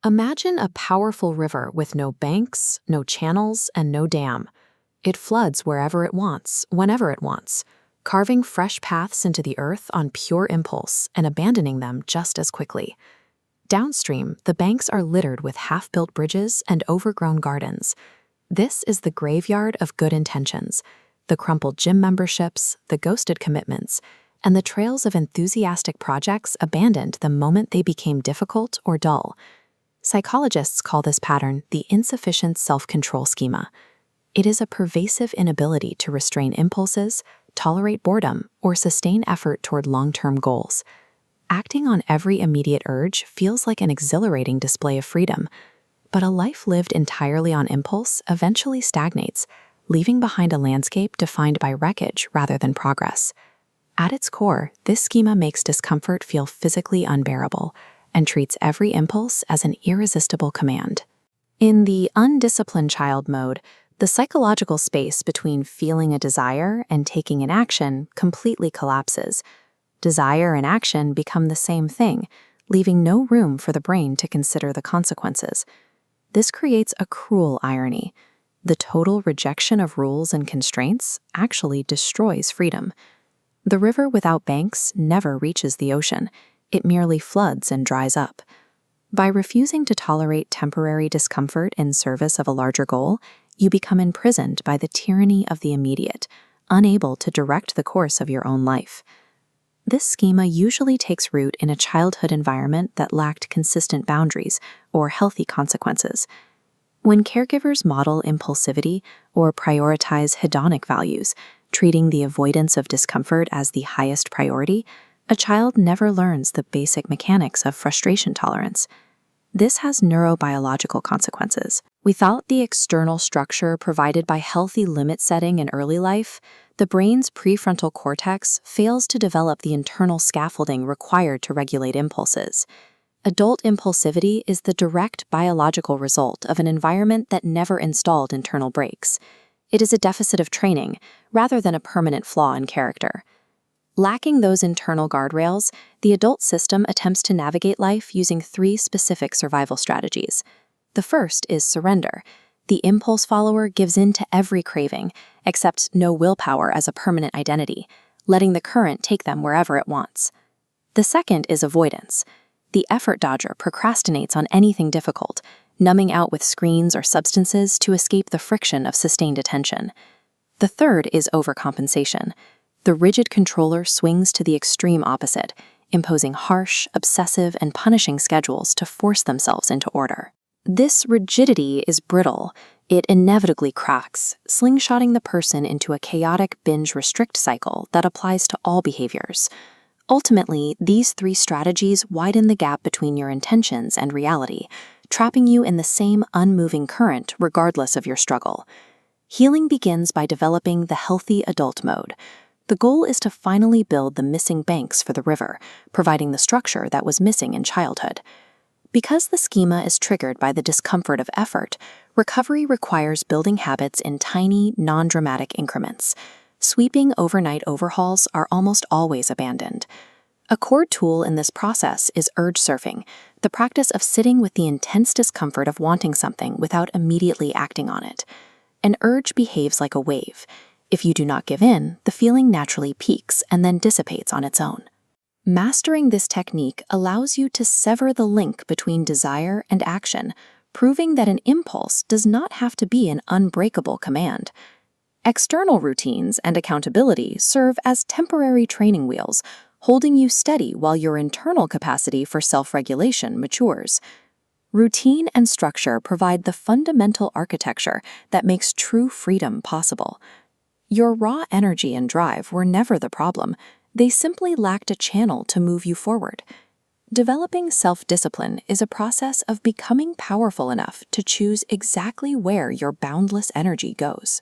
Imagine a powerful river with no banks, no channels, and no dam. It floods wherever it wants, whenever it wants, carving fresh paths into the earth on pure impulse and abandoning them just as quickly. Downstream, the banks are littered with half-built bridges and overgrown gardens. This is the graveyard of good intentions, the crumpled gym memberships, the ghosted commitments, and the trails of enthusiastic projects abandoned the moment they became difficult or dull. Psychologists call this pattern the insufficient self-control schema. It is a pervasive inability to restrain impulses, tolerate boredom, or sustain effort toward long-term goals. Acting on every immediate urge feels like an exhilarating display of freedom, but a life lived entirely on impulse eventually stagnates, leaving behind a landscape defined by wreckage rather than progress. At its core, this schema makes discomfort feel physically unbearable and treats every impulse as an irresistible command. In the undisciplined child mode, the psychological space between feeling a desire and taking an action completely collapses. Desire and action become the same thing, leaving no room for the brain to consider the consequences. This creates a cruel irony. The total rejection of rules and constraints actually destroys freedom. The river without banks never reaches the ocean. It merely floods and dries up. By refusing to tolerate temporary discomfort in service of a larger goal, you become imprisoned by the tyranny of the immediate, unable to direct the course of your own life. This schema usually takes root in a childhood environment that lacked consistent boundaries or healthy consequences. When caregivers model impulsivity or prioritize hedonic values, treating the avoidance of discomfort as the highest priority, a child never learns the basic mechanics of frustration tolerance. This has neurobiological consequences. Without the external structure provided by healthy limit setting in early life, the brain's prefrontal cortex fails to develop the internal scaffolding required to regulate impulses. Adult impulsivity is the direct biological result of an environment that never installed internal brakes. It is a deficit of training, rather than a permanent flaw in character. Lacking those internal guardrails, the adult system attempts to navigate life using three specific survival strategies. The first is surrender. The impulse follower gives in to every craving, accepts no willpower as a permanent identity, letting the current take them wherever it wants. The second is avoidance. The effort dodger procrastinates on anything difficult, numbing out with screens or substances to escape the friction of sustained attention. The third is overcompensation. The rigid controller swings to the extreme opposite, imposing harsh, obsessive, and punishing schedules to force themselves into order. This rigidity is brittle. It inevitably cracks, slingshotting the person into a chaotic binge-restrict cycle that applies to all behaviors. Ultimately, these three strategies widen the gap between your intentions and reality, trapping you in the same unmoving current regardless of your struggle. Healing begins by developing the healthy adult mode. The goal is to finally build the missing banks for the river, providing the structure that was missing in childhood. Because the schema is triggered by the discomfort of effort, recovery requires building habits in tiny, non-dramatic increments. Sweeping overnight overhauls are almost always abandoned. A core tool in this process is urge surfing, the practice of sitting with the intense discomfort of wanting something without immediately acting on it. An urge behaves like a wave. If you do not give in, the feeling naturally peaks and then dissipates on its own. Mastering this technique allows you to sever the link between desire and action, proving that an impulse does not have to be an unbreakable command. External routines and accountability serve as temporary training wheels, holding you steady while your internal capacity for self-regulation matures. Routine and structure provide the fundamental architecture that makes true freedom possible. Your raw energy and drive were never the problem. They simply lacked a channel to move you forward. Developing self-discipline is a process of becoming powerful enough to choose exactly where your boundless energy goes.